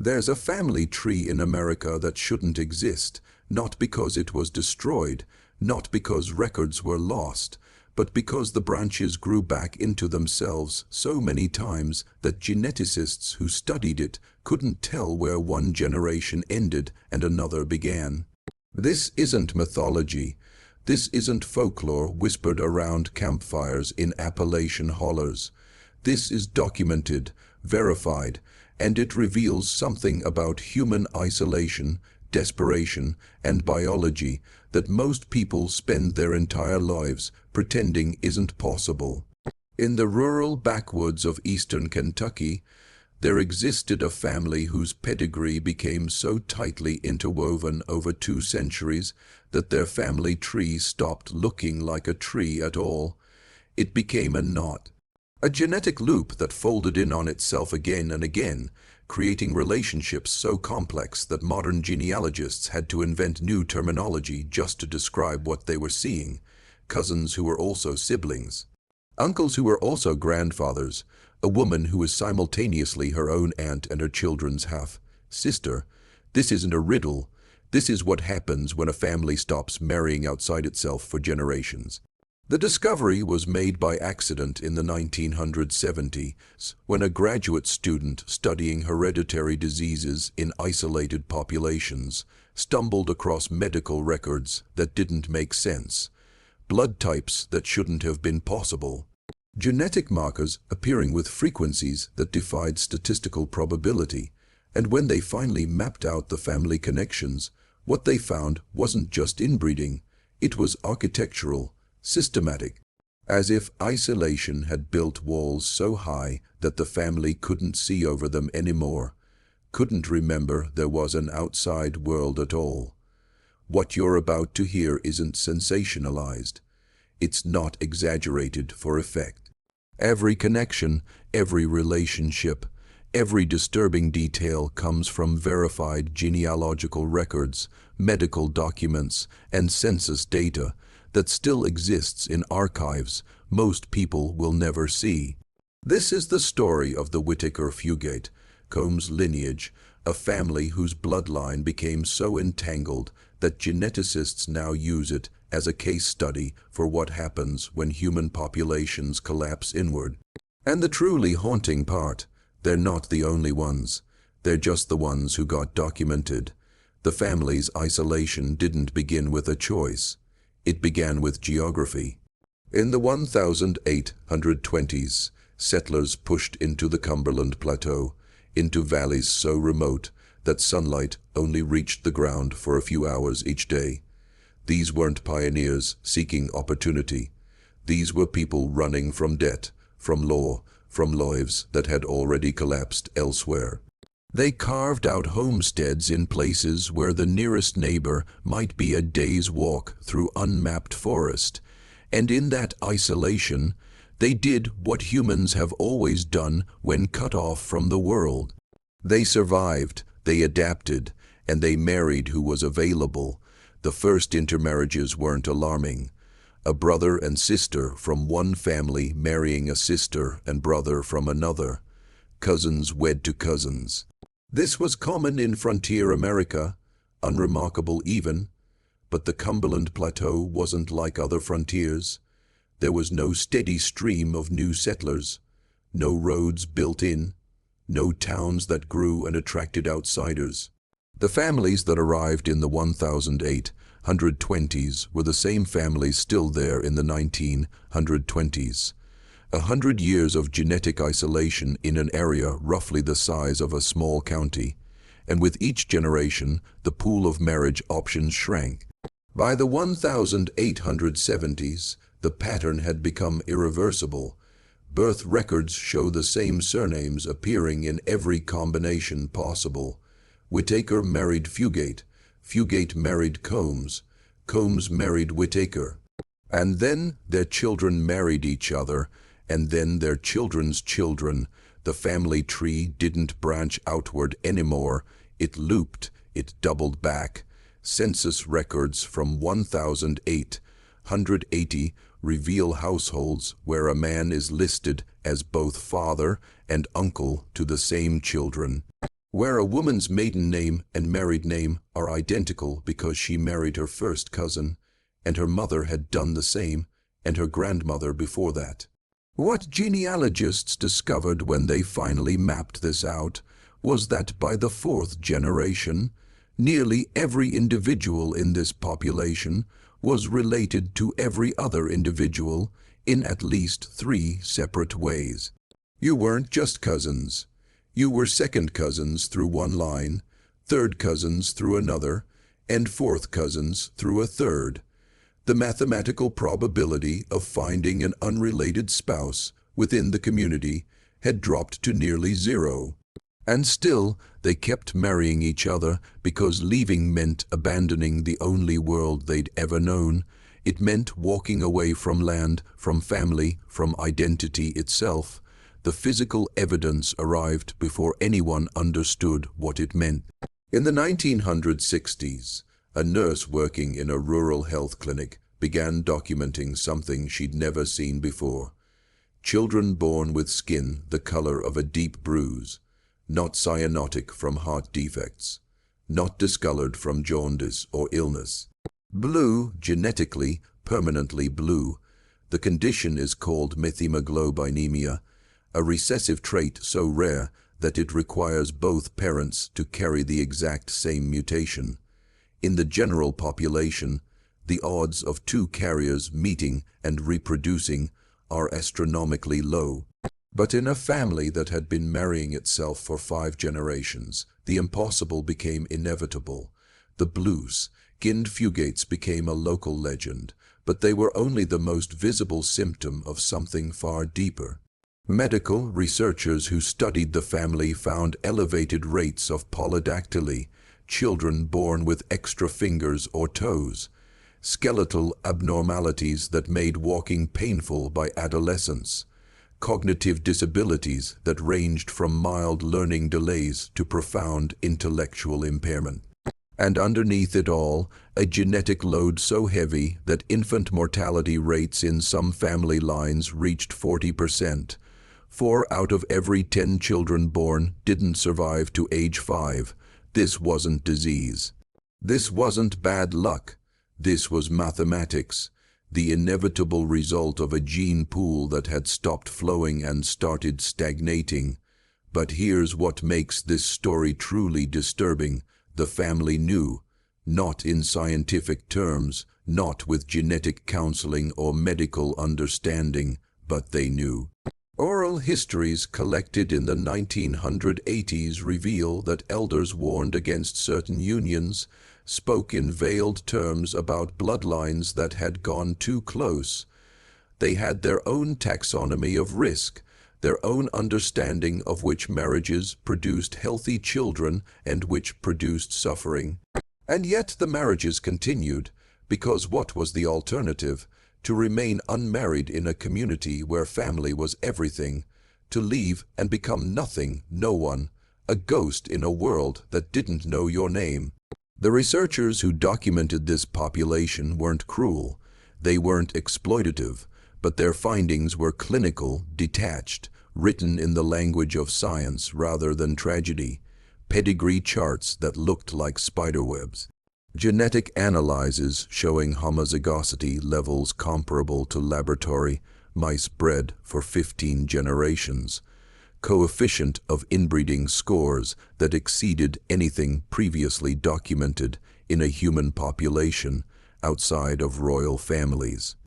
There's a family tree in America that shouldn't exist, not because it was destroyed, not because records were lost, but because the branches grew back into themselves so many times that geneticists who studied it couldn't tell where one generation ended and another began. This isn't mythology. This isn't folklore whispered around campfires in Appalachian hollers. This is documented, verified, and it reveals something about human isolation, desperation, and biology that most people spend their entire lives pretending isn't possible. In the rural backwoods of eastern Kentucky, there existed a family whose pedigree became so tightly interwoven over 2 centuries that their family tree stopped looking like a tree at all. It became a knot, a genetic loop that folded in on itself again and again, creating relationships so complex that modern genealogists had to invent new terminology just to describe what they were seeing. Cousins who were also siblings, uncles who were also grandfathers, a woman who was simultaneously her own aunt and her children's half-sister. This isn't a riddle. This is what happens when a family stops marrying outside itself for generations. The discovery was made by accident in the 1970s, when a graduate student studying hereditary diseases in isolated populations stumbled across medical records that didn't make sense, blood types that shouldn't have been possible, genetic markers appearing with frequencies that defied statistical probability, and when they finally mapped out the family connections, what they found wasn't just inbreeding, it was architectural, systematic, as if isolation had built walls so high that the family couldn't see over them anymore, couldn't remember there was an outside world at all. What you're about to hear isn't sensationalized. It's not exaggerated for effect. Every connection, every relationship, every disturbing detail comes from verified genealogical records, medical documents, and census data that still exists in archives most people will never see. This is the story of the Whittaker-Fugate, Combs lineage, a family whose bloodline became so entangled that geneticists now use it as a case study for what happens when human populations collapse inward. And the truly haunting part, they're not the only ones. They're just the ones who got documented. The family's isolation didn't begin with a choice. It began with geography. In the 1820s, settlers pushed into the Cumberland Plateau, into valleys so remote that sunlight only reached the ground for a few hours each day. These weren't pioneers seeking opportunity. These were people running from debt, from law, from lives that had already collapsed elsewhere. They carved out homesteads in places where the nearest neighbor might be a day's walk through unmapped forest, and in that isolation, they did what humans have always done when cut off from the world. They survived, they adapted, and they married who was available. The first intermarriages weren't alarming. A brother and sister from one family marrying a sister and brother from another. Cousins wed to cousins. This was common in frontier America, unremarkable even, but the Cumberland Plateau wasn't like other frontiers. There was no steady stream of new settlers, no roads built in, no towns that grew and attracted outsiders. The families that arrived in the 1820s were the same families still there in the 1920s. 100 years of genetic isolation in an area roughly the size of a small county, and with each generation, the pool of marriage options shrank. By the 1870s, the pattern had become irreversible. Birth records show the same surnames appearing in every combination possible. Whittaker married Fugate, Fugate married Combs, Combs married Whittaker. And then their children married each other, and then their children's children. The family tree didn't branch outward anymore. It looped, it doubled back. Census records from 1880 reveal households where a man is listed as both father and uncle to the same children. where a woman's maiden name and married name are identical because she married her first cousin, and her mother had done the same, and her grandmother before that. What genealogists discovered when they finally mapped this out was that by the fourth generation, nearly every individual in this population was related to every other individual in at least 3 separate ways. You weren't just cousins. You were second cousins through one line, third cousins through another, and fourth cousins through a third. The mathematical probability of finding an unrelated spouse within the community had dropped to nearly 0. And still, they kept marrying each other because leaving meant abandoning the only world they'd ever known. It meant walking away from land, from family, from identity itself. The physical evidence arrived before anyone understood what it meant. In the 1960s, a nurse working in a rural health clinic began documenting something she'd never seen before. Children born with skin the color of a deep bruise, not cyanotic from heart defects, not discolored from jaundice or illness. Blue, genetically, permanently blue. The condition is called methemoglobinemia, a recessive trait so rare that it requires both parents to carry the exact same mutation. In the general population, the odds of 2 carriers meeting and reproducing are astronomically low. But in a family that had been marrying itself for 5 generations, the impossible became inevitable. The blue-skinned fugates became a local legend, but they were only the most visible symptom of something far deeper. Medical researchers who studied the family found elevated rates of polydactyly, children born with extra fingers or toes, skeletal abnormalities that made walking painful by adolescence, cognitive disabilities that ranged from mild learning delays to profound intellectual impairment. And underneath it all, a genetic load so heavy that infant mortality rates in some family lines reached 40%. 4 out of every 10 children born didn't survive to age 5. This wasn't disease. This wasn't bad luck. This was mathematics, the inevitable result of a gene pool that had stopped flowing and started stagnating. But here's what makes this story truly disturbing. The family knew, not in scientific terms, not with genetic counseling or medical understanding, but they knew. Oral histories collected in the 1980s reveal that elders warned against certain unions, spoke in veiled terms about bloodlines that had gone too close. They had their own taxonomy of risk, their own understanding of which marriages produced healthy children and which produced suffering. And yet the marriages continued, because what was the alternative? To remain unmarried in a community where family was everything, to leave and become nothing, no one, a ghost in a world that didn't know your name. The researchers who documented this population weren't cruel, they weren't exploitative, but their findings were clinical, detached, written in the language of science rather than tragedy, pedigree charts that looked like spiderwebs. Genetic analyses showing homozygosity levels comparable to laboratory mice bred for 15 generations, coefficient of inbreeding scores that exceeded anything previously documented in a human population outside of royal families.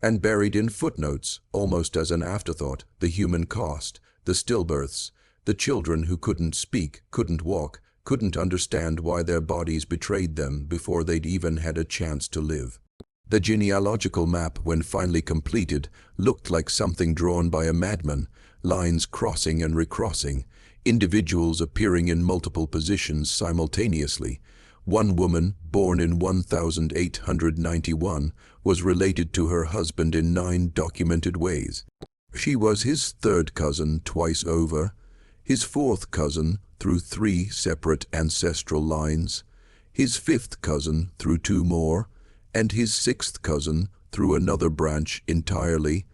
And buried in footnotes, almost as an afterthought, the human cost, the stillbirths, the children who couldn't speak, couldn't walk, couldn't understand why their bodies betrayed them before they'd even had a chance to live. The genealogical map, when finally completed, looked like something drawn by a madman, lines crossing and recrossing, individuals appearing in multiple positions simultaneously. One woman, born in 1891, was related to her husband in 9 documented ways. She was his 3rd cousin twice over, his 4th cousin through 3 separate ancestral lines, his 5th cousin through 2 more, and his 6th cousin through another branch entirely.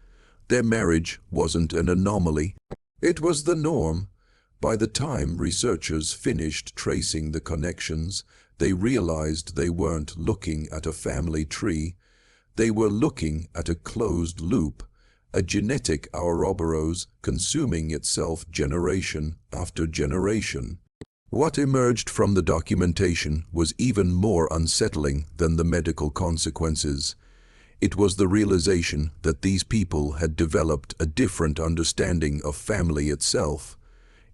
Their marriage wasn't an anomaly. It was the norm. By the time researchers finished tracing the connections, they realized they weren't looking at a family tree. They were looking at a closed loop, a genetic Ouroboros consuming itself generation after generation. What emerged from the documentation was even more unsettling than the medical consequences. It was the realization that these people had developed a different understanding of family itself.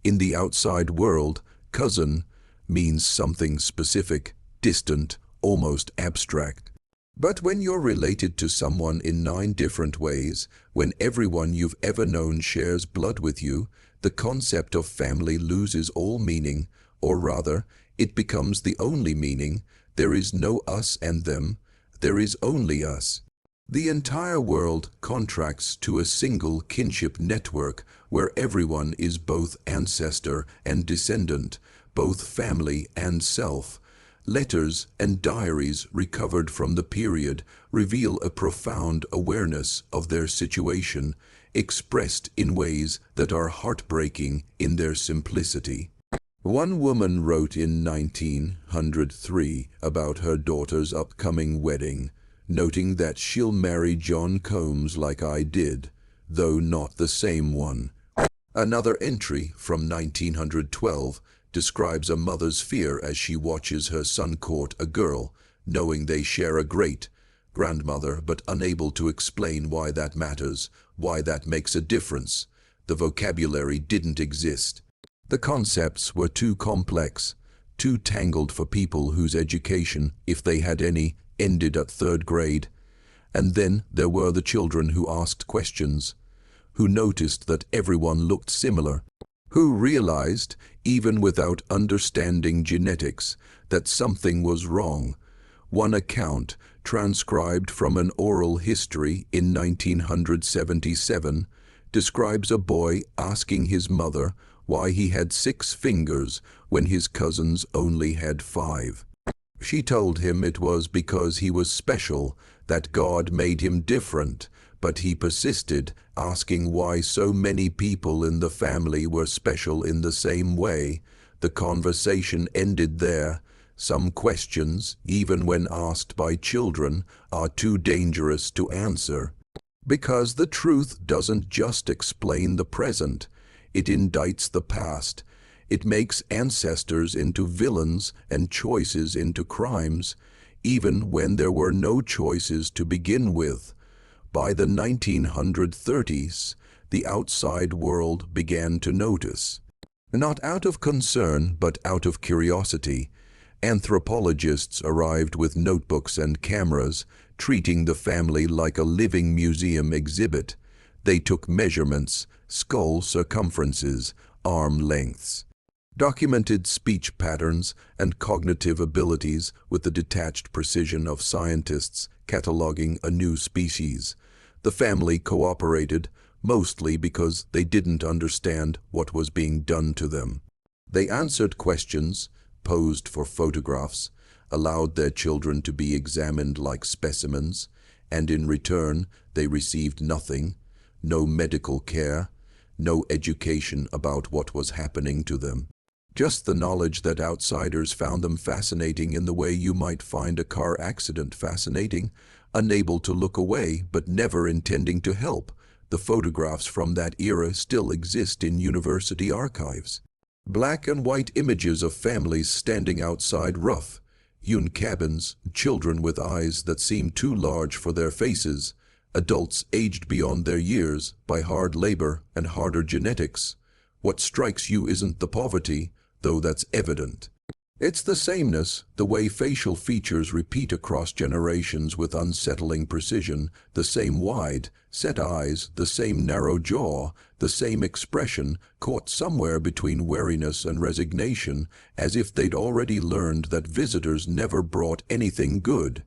In the outside world, cousin means something specific, distant, almost abstract. But when you're related to someone in 9 different ways, when everyone you've ever known shares blood with you, the concept of family loses all meaning, or rather, it becomes the only meaning. There is no us and them, there is only us. The entire world contracts to a single kinship network where everyone is both ancestor and descendant, both family and self. Letters and diaries recovered from the period reveal a profound awareness of their situation, expressed in ways that are heartbreaking in their simplicity. One woman wrote in 1903 about her daughter's upcoming wedding, noting that she'll marry John Combs like I did, though not the same one. Another entry from 1912 describes a mother's fear as she watches her son court a girl, knowing they share a great-grandmother but unable to explain why that matters, why that makes a difference. The vocabulary didn't exist. The concepts were too complex, too tangled for people whose education, if they had any, ended at 3rd grade. And then there were the children who asked questions, who noticed that everyone looked similar, who realized, even without understanding genetics, that something was wrong. One account, transcribed from an oral history in 1977, describes a boy asking his mother why he had 6 fingers when his cousins only had 5. She told him it was because he was special, that God made him different, but he persisted, asking why so many people in the family were special in the same way. The conversation ended there. Some questions, even when asked by children, are too dangerous to answer. Because the truth doesn't just explain the present, it indicts the past. It makes ancestors into villains and choices into crimes, even when there were no choices to begin with. By the 1930s, the outside world began to notice. Not out of concern, but out of curiosity, anthropologists arrived with notebooks and cameras, treating the family like a living museum exhibit. They took measurements, skull circumferences, arm lengths, documented speech patterns and cognitive abilities with the detached precision of scientists cataloging a new species. The family cooperated, mostly because they didn't understand what was being done to them. They answered questions, posed for photographs, allowed their children to be examined like specimens, and in return they received nothing, no medical care, no education about what was happening to them. Just the knowledge that outsiders found them fascinating in the way you might find a car accident fascinating, unable to look away but never intending to help. The photographs from that era still exist in university archives. Black and white images of families standing outside rough-hewn cabins, children with eyes that seem too large for their faces, adults aged beyond their years by hard labor and harder genetics. What strikes you isn't the poverty, though that's evident. It's the sameness, the way facial features repeat across generations with unsettling precision, the same wide, set eyes, the same narrow jaw, the same expression, caught somewhere between wariness and resignation, as if they'd already learned that visitors never brought anything good.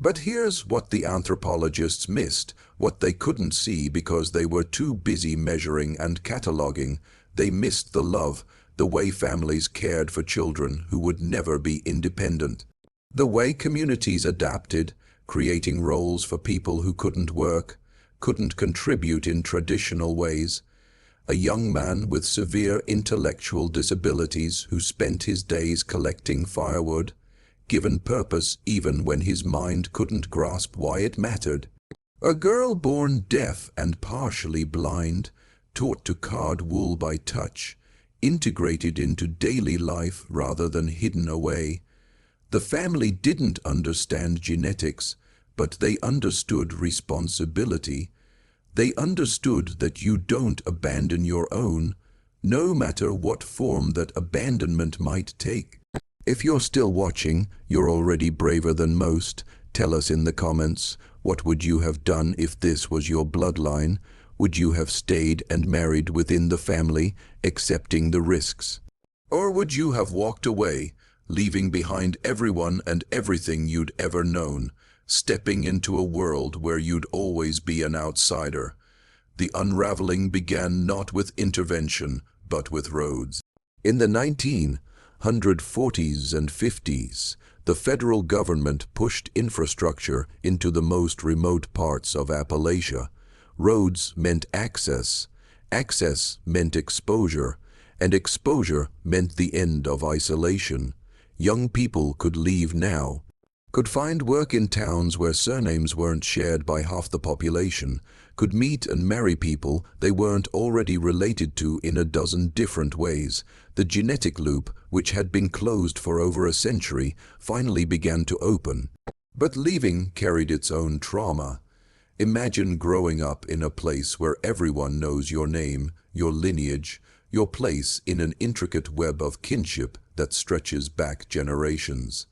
But here's what the anthropologists missed, what they couldn't see because they were too busy measuring and cataloging. They missed the love, the way families cared for children who would never be independent, the way communities adapted, creating roles for people who couldn't work, couldn't contribute in traditional ways. a young man with severe intellectual disabilities who spent his days collecting firewood, given purpose even when his mind couldn't grasp why it mattered. A girl born deaf and partially blind, taught to card wool by touch, integrated into daily life rather than hidden away. The family didn't understand genetics, but they understood responsibility. They understood that you don't abandon your own, no matter what form that abandonment might take. If you're still watching, you're already braver than most. Tell us in the comments, what would you have done if this was your bloodline? Would you have stayed and married within the family, accepting the risks? Or would you have walked away, leaving behind everyone and everything you'd ever known, stepping into a world where you'd always be an outsider? The unraveling began not with intervention, but with roads. In the 1940s and 50s, the federal government pushed infrastructure into the most remote parts of Appalachia. Roads meant access, access meant exposure, and exposure meant the end of isolation. Young people could leave now, could find work in towns where surnames weren't shared by half the population, could meet and marry people they weren't already related to in a dozen different ways. The genetic loop, which had been closed for over a century, finally began to open. But leaving carried its own trauma. Imagine growing up in a place where everyone knows your name, your lineage, your place in an intricate web of kinship that stretches back generations.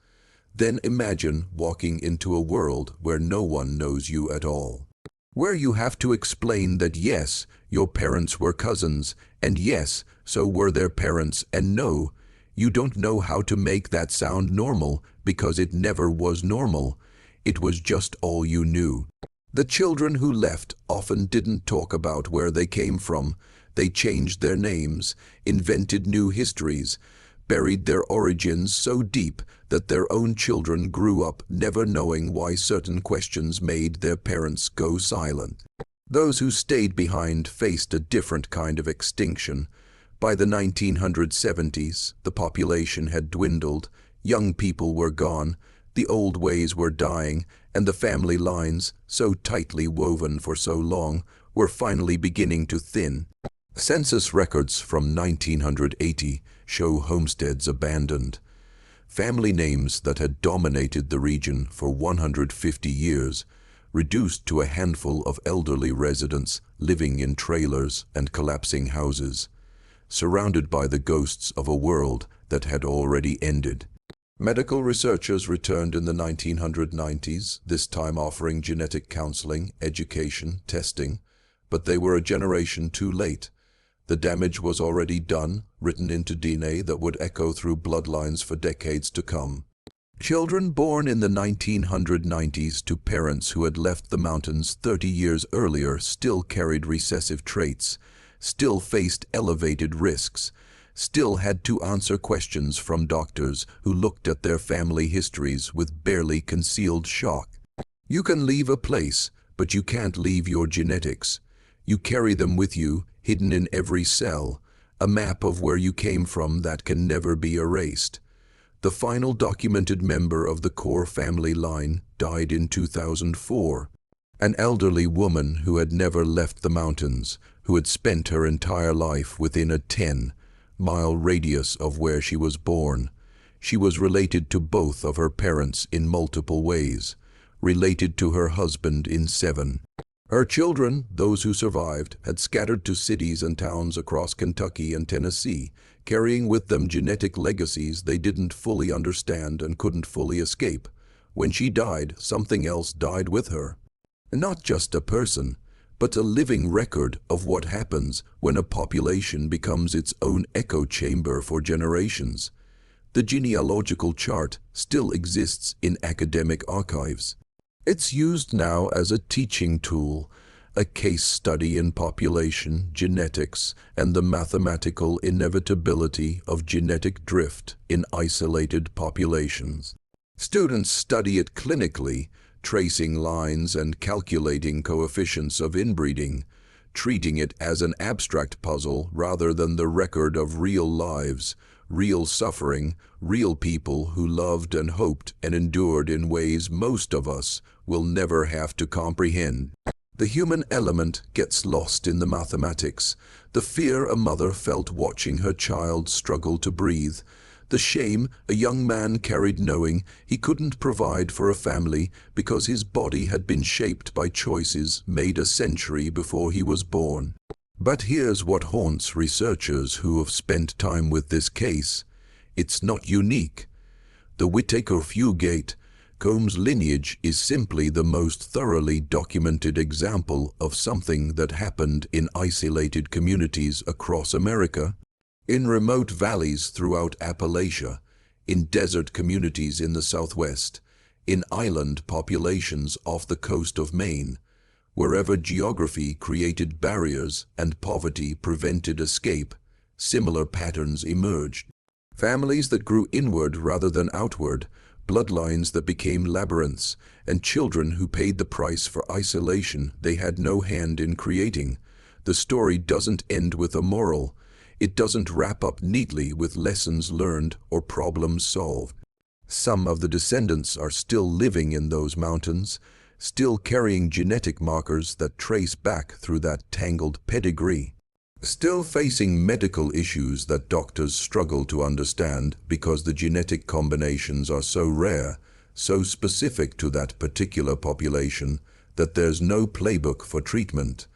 Then imagine walking into a world where no one knows you at all. Where you have to explain that yes, your parents were cousins, and yes, so were their parents, and no, you don't know how to make that sound normal because it never was normal. It was just all you knew. The children who left often didn't talk about where they came from. They changed their names, invented new histories, buried their origins so deep that their own children grew up never knowing why certain questions made their parents go silent. Those who stayed behind faced a different kind of extinction. By the 1970s, the population had dwindled, young people were gone, the old ways were dying, and the family lines, so tightly woven for so long, were finally beginning to thin. Census records from 1980 show homesteads abandoned. Family names that had dominated the region for 150 years, reduced to a handful of elderly residents living in trailers and collapsing houses, surrounded by the ghosts of a world that had already ended. Medical researchers returned in the 1990s, this time offering genetic counseling, education, testing, but they were a generation too late. The damage was already done, written into DNA that would echo through bloodlines for decades to come. Children born in the 1990s to parents who had left the mountains 30 years earlier still carried recessive traits, still faced elevated risks, still had to answer questions from doctors who looked at their family histories with barely concealed shock. You can leave a place, but you can't leave your genetics. You carry them with you, hidden in every cell, a map of where you came from that can never be erased. The final documented member of the core family line died in 2004. An elderly woman who had never left the mountains, who had spent her entire life within a 10-mile radius of where she was born. She was related to both of her parents in multiple ways, related to her husband in 7. Her children, those who survived, had scattered to cities and towns across Kentucky and Tennessee, carrying with them genetic legacies they didn't fully understand and couldn't fully escape. When she died, something else died with her. Not just a person, but a living record of what happens when a population becomes its own echo chamber for generations. The genealogical chart still exists in academic archives. It's used now as a teaching tool, a case study in population genetics and the mathematical inevitability of genetic drift in isolated populations. Students study it clinically, tracing lines and calculating coefficients of inbreeding, treating it as an abstract puzzle rather than the record of real lives, real suffering, real people who loved and hoped and endured in ways most of us will never have to comprehend. The human element gets lost in the mathematics, the fear a mother felt watching her child struggle to breathe, the shame a young man carried knowing he couldn't provide for a family because his body had been shaped by choices made a century before he was born. But here's what haunts researchers who have spent time with this case. It's not unique. The Whittaker-Fugate Combs lineage is simply the most thoroughly documented example of something that happened in isolated communities across America, in remote valleys throughout Appalachia, in desert communities in the Southwest, in island populations off the coast of Maine, wherever geography created barriers and poverty prevented escape, similar patterns emerged. Families that grew inward rather than outward, bloodlines that became labyrinths, and children who paid the price for isolation they had no hand in creating. The story doesn't end with a moral. It doesn't wrap up neatly with lessons learned or problems solved. Some of the descendants are still living in those mountains, still carrying genetic markers that trace back through that tangled pedigree, still facing medical issues that doctors struggle to understand because the genetic combinations are so rare, so specific to that particular population, that there's no playbook for treatment.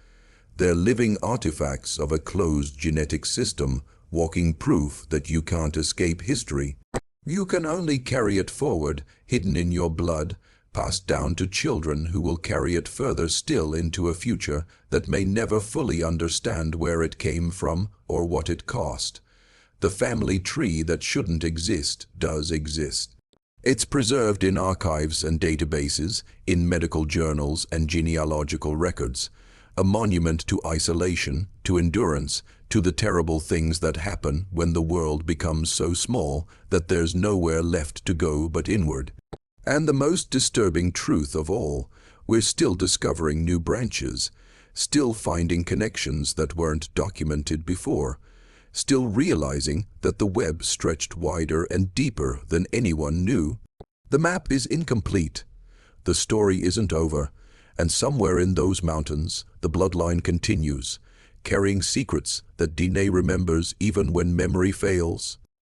They're living artifacts of a closed genetic system, walking proof that you can't escape history. You can only carry it forward, hidden in your blood, passed down to children who will carry it further still into a future that may never fully understand where it came from or what it cost. The family tree that shouldn't exist does exist. It's preserved in archives and databases, in medical journals and genealogical records, a monument to isolation, to endurance, to the terrible things that happen when the world becomes so small that there's nowhere left to go but inward. And the most disturbing truth of all, we're still discovering new branches, still finding connections that weren't documented before, still realizing that the web stretched wider and deeper than anyone knew. The map is incomplete. The story isn't over, and somewhere in those mountains, the bloodline continues, carrying secrets that DNA remembers even when memory fails.